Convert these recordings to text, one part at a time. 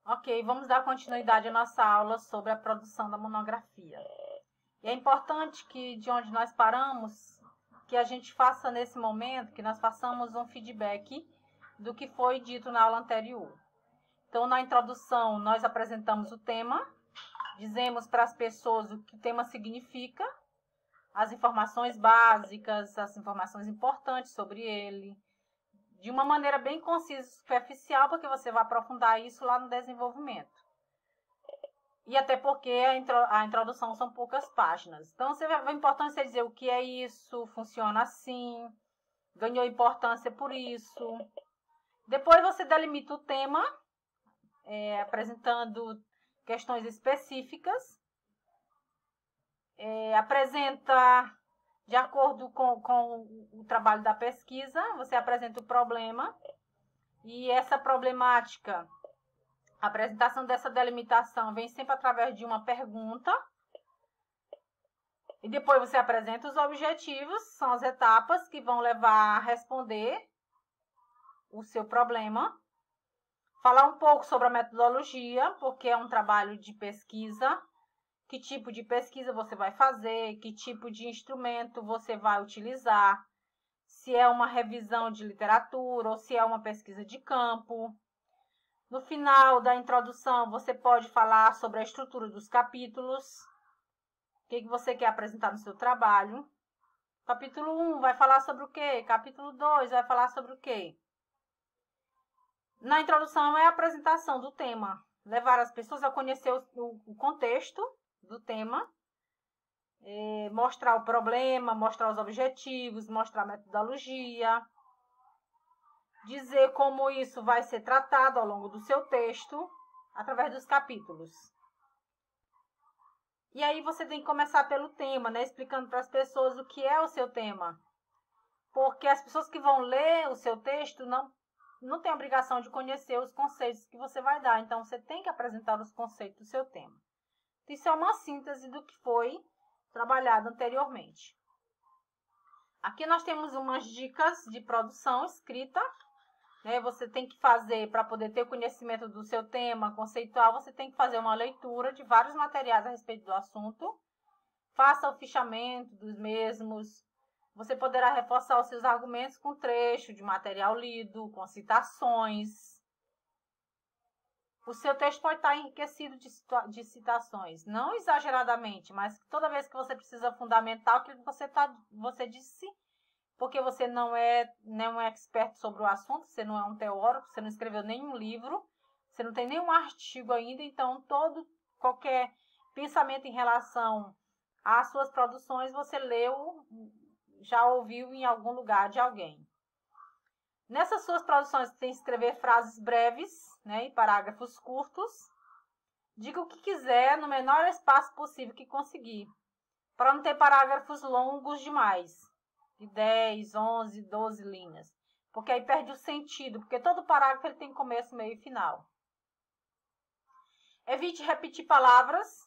Ok, vamos dar continuidade à nossa aula sobre a produção da monografia. E é importante que, de onde nós paramos, que a gente faça nesse momento, que nós façamos um feedback do que foi dito na aula anterior. Então, na introdução, nós apresentamos o tema, dizemos para as pessoas o que o tema significa, as informações básicas, as informações importantes sobre ele, de uma maneira bem concisa e superficial, porque você vai aprofundar isso lá no desenvolvimento. E até porque a introdução são poucas páginas. Então, é importante você dizer o que é isso, funciona assim, ganhou importância por isso. Depois você delimita o tema, apresentando questões específicas. Apresenta, de acordo com o trabalho da pesquisa, você apresenta o problema. E essa problemática, a apresentação dessa delimitação vem sempre através de uma pergunta. E depois você apresenta os objetivos, são as etapas que vão levar a responder o seu problema. Falar um pouco sobre a metodologia, porque é um trabalho de pesquisa. Que tipo de pesquisa você vai fazer, que tipo de instrumento você vai utilizar, se é uma revisão de literatura ou se é uma pesquisa de campo. No final da introdução, você pode falar sobre a estrutura dos capítulos, o que você quer apresentar no seu trabalho. Capítulo 1 vai falar sobre o quê? Capítulo 2 vai falar sobre o quê? Na introdução é a apresentação do tema, levar as pessoas a conhecer o contexto do tema, mostrar o problema, mostrar os objetivos, mostrar a metodologia, dizer como isso vai ser tratado ao longo do seu texto, através dos capítulos. E aí você tem que começar pelo tema, né? Explicando para as pessoas o que é o seu tema. Porque as pessoas que vão ler o seu texto não têm obrigação de conhecer os conceitos que você vai dar. Então, você tem que apresentar os conceitos do seu tema. Isso é uma síntese do que foi trabalhado anteriormente. Aqui nós temos umas dicas de produção escrita. Né? Você tem que fazer, para poder ter conhecimento do seu tema conceitual, você tem que fazer uma leitura de vários materiais a respeito do assunto. Faça o fichamento dos mesmos. Você poderá reforçar os seus argumentos com trecho de material lido, com citações. O seu texto pode estar enriquecido de citações, não exageradamente, mas toda vez que você precisa fundamentar aquilo que você disse, porque você não é um expert sobre o assunto, você não é um teórico, você não escreveu nenhum livro, você não tem nenhum artigo ainda, então qualquer pensamento em relação às suas produções você leu, já ouviu em algum lugar de alguém. Nessas suas produções, você tem que escrever frases breves, né, e parágrafos curtos. Diga o que quiser no menor espaço possível que conseguir, para não ter parágrafos longos demais, de 10, 11, 12 linhas, porque aí perde o sentido, porque todo parágrafo ele tem começo, meio e final. Evite repetir palavras,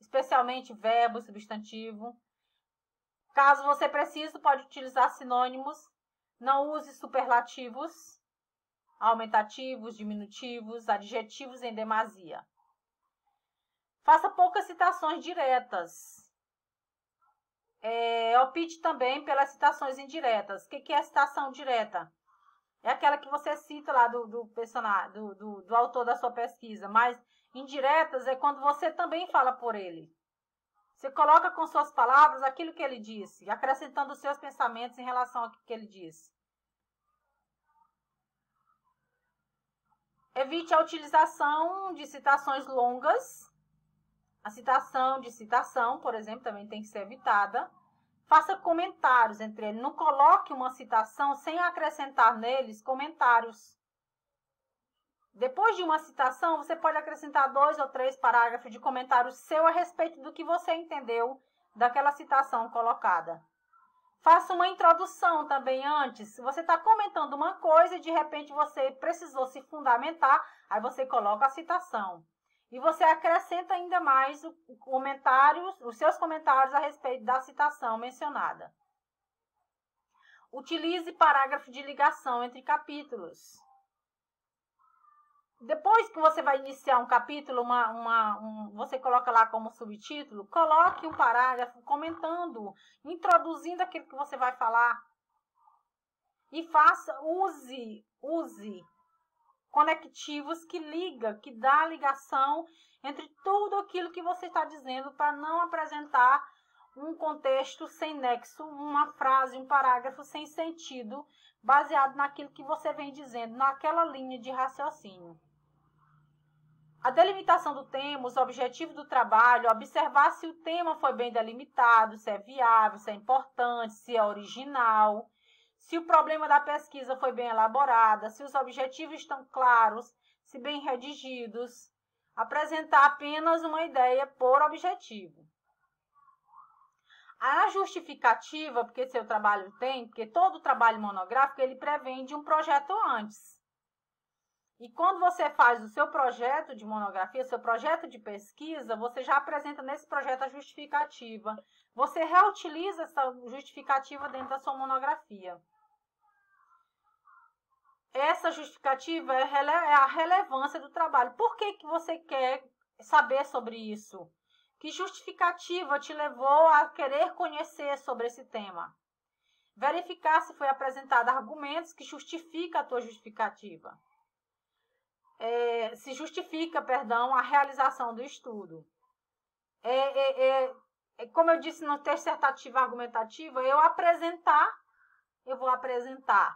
especialmente verbo, substantivo. Caso você precise, pode utilizar sinônimos. Não use superlativos, aumentativos, diminutivos, adjetivos em demasia. Faça poucas citações diretas. Opte também pelas citações indiretas. O que é citação direta? É aquela que você cita lá do personagem, do autor da sua pesquisa. Mas indiretas é quando você também fala por ele. Você coloca com suas palavras aquilo que ele disse, acrescentando os seus pensamentos em relação ao que ele disse. Evite a utilização de citações longas. A citação de citação, por exemplo, também tem que ser evitada. Faça comentários entre eles. Não coloque uma citação sem acrescentar neles comentários. Depois de uma citação, você pode acrescentar 2 ou 3 parágrafos de comentário seu a respeito do que você entendeu daquela citação colocada. Faça uma introdução também antes. Você está comentando uma coisa e de repente você precisou se fundamentar, aí você coloca a citação. E você acrescenta ainda mais os seus comentários a respeito da citação mencionada. Utilize parágrafo de ligação entre capítulos. Depois que você vai iniciar um capítulo, você coloca lá como subtítulo, coloque um parágrafo comentando, introduzindo aquilo que você vai falar. E use conectivos que dá ligação entre tudo aquilo que você está dizendo, para não apresentar um contexto sem nexo, uma frase, um parágrafo sem sentido, baseado naquilo que você vem dizendo, naquela linha de raciocínio. A delimitação do tema, os objetivos do trabalho, observar se o tema foi bem delimitado, se é viável, se é importante, se é original, se o problema da pesquisa foi bem elaborada, se os objetivos estão claros, se bem redigidos. Apresentar apenas uma ideia por objetivo. A justificativa, porque seu trabalho porque todo trabalho monográfico, ele prevém de um projeto antes. E quando você faz o seu projeto de monografia, seu projeto de pesquisa, você já apresenta nesse projeto a justificativa. Você reutiliza essa justificativa dentro da sua monografia. Essa justificativa é a relevância do trabalho. Por que você quer saber sobre isso? Que justificativa te levou a querer conhecer sobre esse tema? Verificar se foi apresentado argumentos que justificam a tua justificativa. Se justifica, a realização do estudo. Como eu disse no texto dissertativo argumentativo, eu vou apresentar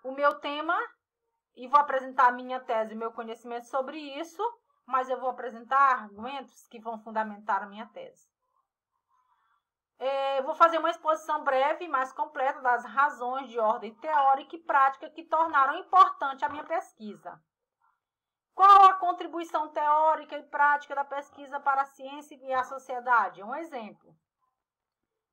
o meu tema e vou apresentar a minha tese, o meu conhecimento sobre isso, mas eu vou apresentar argumentos que vão fundamentar a minha tese. Vou fazer uma exposição breve e mais completa das razões de ordem teórica e prática que tornaram importante a minha pesquisa. Qual a contribuição teórica e prática da pesquisa para a ciência e a sociedade? Um exemplo.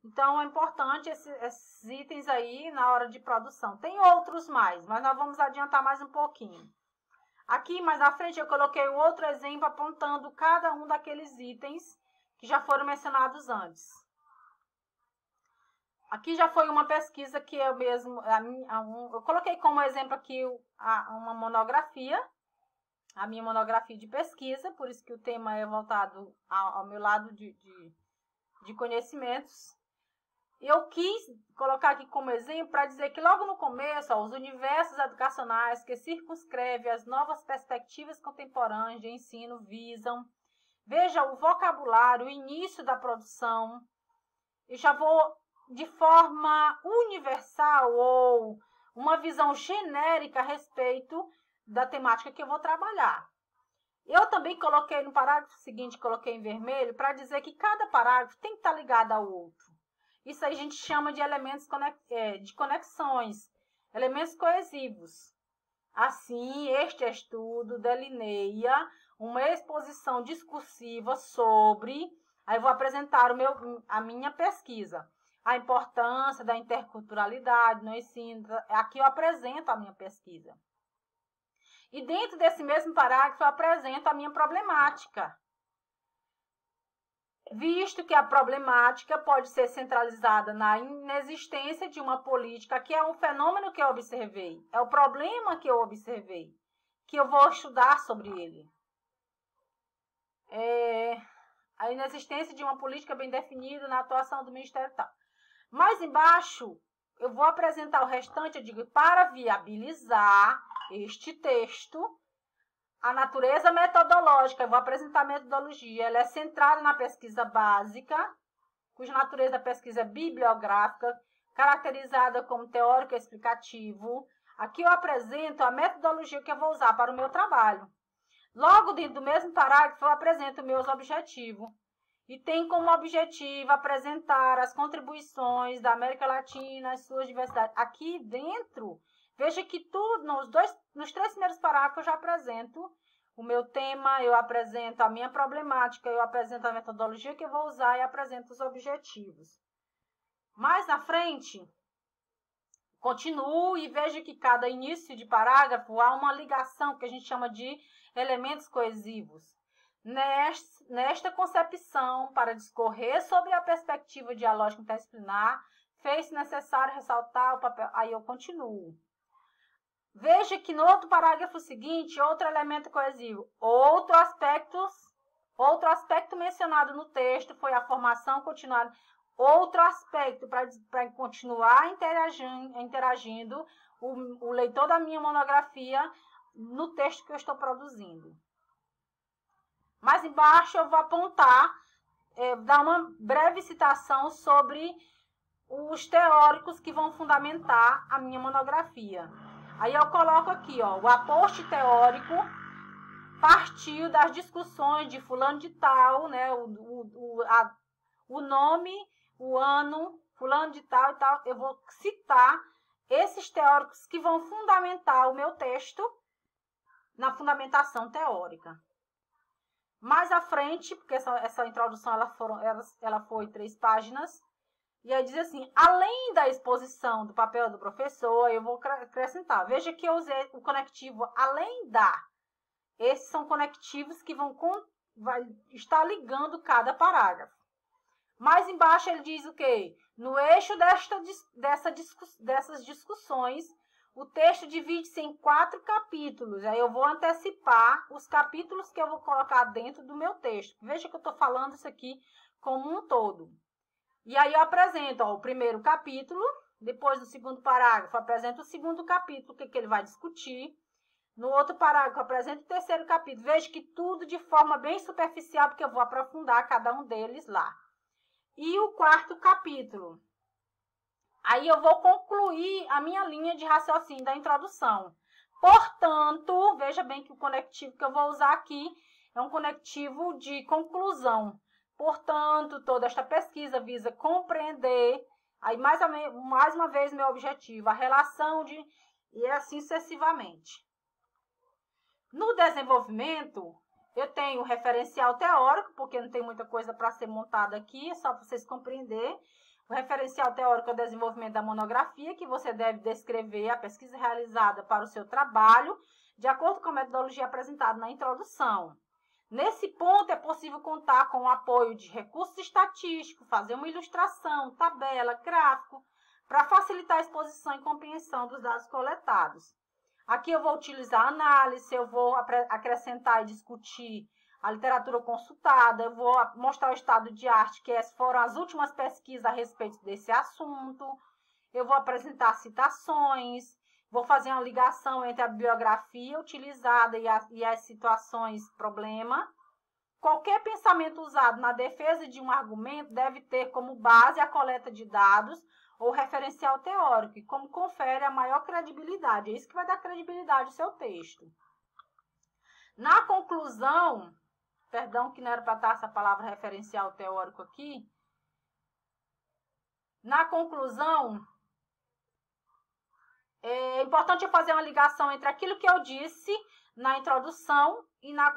Então, é importante esses itens aí na hora de produção. Tem outros mais, mas nós vamos adiantar mais um pouquinho. Aqui, mais na frente, eu coloquei um outro exemplo apontando cada um daqueles itens que já foram mencionados antes. Aqui já foi uma pesquisa que eu mesmo... eu coloquei como exemplo aqui uma monografia, a minha monografia de pesquisa, por isso que o tema é voltado ao meu lado de conhecimentos. Eu quis colocar aqui como exemplo para dizer que logo no começo, os universos educacionais que circunscrevem as novas perspectivas contemporâneas de ensino visam, veja o vocabulário, o início da produção. Eu já vou de forma universal ou uma visão genérica a respeito da temática que eu vou trabalhar. Eu também coloquei no parágrafo seguinte, coloquei em vermelho, para dizer que cada parágrafo tem que estar ligado ao outro. Isso aí a gente chama de elementos de conexões, elementos coesivos. Assim, este estudo delineia uma exposição discursiva sobre... Aí eu vou apresentar a minha pesquisa. A importância da interculturalidade no ensino. Aqui eu apresento a minha pesquisa. E dentro desse mesmo parágrafo eu apresento a minha problemática. Visto que a problemática pode ser centralizada na inexistência de uma política, que é um fenômeno que eu observei, é o problema que eu observei, que eu vou estudar sobre ele. A inexistência de uma política bem definida na atuação do Ministério tal. Mais embaixo, eu vou apresentar o restante, eu digo, para viabilizar este texto, a natureza metodológica, eu vou apresentar a metodologia, ela é centrada na pesquisa básica, cuja natureza da pesquisa é bibliográfica, caracterizada como teórico explicativo. Aqui eu apresento a metodologia que eu vou usar para o meu trabalho. Logo dentro do mesmo parágrafo, eu apresento meus objetivos. E tem como objetivo apresentar as contribuições da América Latina, as suas diversidades. Aqui dentro... Veja que tudo, nos 3 primeiros parágrafos eu já apresento o meu tema, eu apresento a minha problemática, eu apresento a metodologia que eu vou usar e apresento os objetivos. Mais na frente, continuo e veja que cada início de parágrafo há uma ligação que a gente chama de elementos coesivos. Nesta concepção, para discorrer sobre a perspectiva dialógica interdisciplinar, fez-se necessário ressaltar o papel... Aí eu continuo. Veja que no outro parágrafo seguinte, outro elemento coesivo, outro aspecto mencionado no texto foi a formação continuada. Outro aspecto para continuar interagindo o leitor da minha monografia no texto que eu estou produzindo. Mais embaixo eu vou apontar, dar uma breve citação sobre os teóricos que vão fundamentar a minha monografia. Aí eu coloco aqui, ó, o aporte teórico partiu das discussões de fulano de tal, né, o nome, o ano, fulano de tal e tal. Eu vou citar esses teóricos que vão fundamentar o meu texto na fundamentação teórica. Mais à frente, porque essa introdução ela foi 3 páginas, e aí diz assim, além da exposição do papel do professor, eu vou acrescentar. Veja que eu usei o conectivo além da. Esses são conectivos que vai estar ligando cada parágrafo. Mais embaixo ele diz o quê? No eixo dessas discussões, o texto divide-se em 4 capítulos. Aí eu vou antecipar os capítulos que eu vou colocar dentro do meu texto. Veja que eu estou falando isso aqui como um todo. E aí eu apresento, ó, o primeiro capítulo, depois do segundo parágrafo, apresento o segundo capítulo, o que ele vai discutir. No outro parágrafo, apresento o terceiro capítulo. Veja que tudo de forma bem superficial, porque eu vou aprofundar cada um deles lá. E o quarto capítulo. Aí eu vou concluir a minha linha de raciocínio da introdução. Portanto, veja bem que o conectivo que eu vou usar aqui é um conectivo de conclusão. Portanto, toda esta pesquisa visa compreender, aí mais uma vez meu objetivo, a relação e assim sucessivamente. No desenvolvimento, eu tenho o referencial teórico, porque não tem muita coisa para ser montada aqui, é só para vocês compreenderem. O referencial teórico é o desenvolvimento da monografia, que você deve descrever a pesquisa realizada para o seu trabalho, de acordo com a metodologia apresentada na introdução. Nesse ponto, é possível contar com o apoio de recursos estatísticos, fazer uma ilustração, tabela, gráfico, para facilitar a exposição e compreensão dos dados coletados. Aqui eu vou utilizar análise, eu vou acrescentar e discutir a literatura consultada, eu vou mostrar o estado de arte, que foram as últimas pesquisas a respeito desse assunto, eu vou apresentar citações, vou fazer uma ligação entre a bibliografia utilizada e as situações problema. Qualquer pensamento usado na defesa de um argumento deve ter como base a coleta de dados ou referencial teórico, como confere a maior credibilidade. É isso que vai dar credibilidade ao seu texto. Na conclusão, perdão que não era para estar essa palavra referencial teórico aqui. Na conclusão, é importante eu fazer uma ligação entre aquilo que eu disse na introdução e na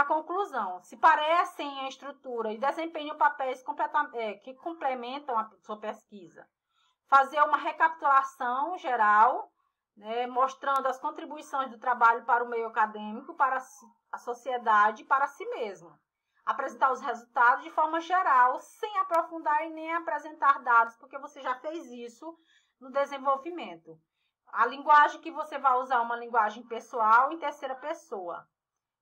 conclusão. Se parecem em estrutura e desempenham papéis que complementam a sua pesquisa. Fazer uma recapitulação geral, né, mostrando as contribuições do trabalho para o meio acadêmico, para a sociedade e para si mesmo. Apresentar os resultados de forma geral, sem aprofundar e nem apresentar dados, porque você já fez isso no desenvolvimento. A linguagem que você vai usar é uma linguagem pessoal em terceira pessoa.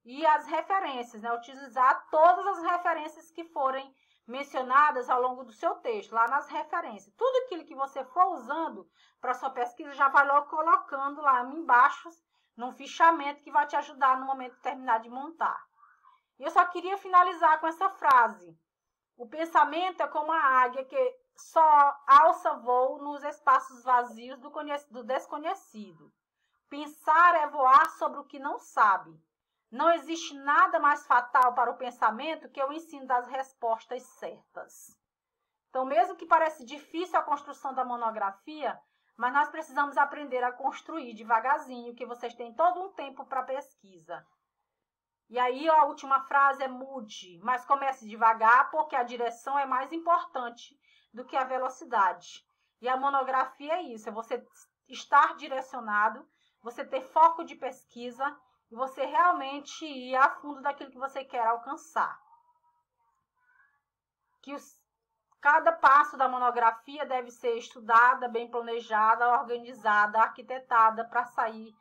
E as referências, né? Utilizar todas as referências que forem mencionadas ao longo do seu texto, lá nas referências. Tudo aquilo que você for usando para sua pesquisa, já vai logo colocando lá embaixo, num fichamento que vai te ajudar no momento de terminar de montar. E eu só queria finalizar com essa frase. O pensamento é como a águia que só alça voo nos espaços vazios do desconhecido. Pensar é voar sobre o que não sabe. Não existe nada mais fatal para o pensamento que o ensino das respostas certas. Então, mesmo que pareça difícil a construção da monografia, mas nós precisamos aprender a construir devagarzinho, que vocês têm todo um tempo para pesquisa. E aí a última frase é mude, mas comece devagar, porque a direção é mais importante do que a velocidade. E a monografia é isso, é você estar direcionado, você ter foco de pesquisa e você realmente ir a fundo daquilo que você quer alcançar. Cada passo da monografia deve ser estudada, bem planejada, organizada, arquitetada para sair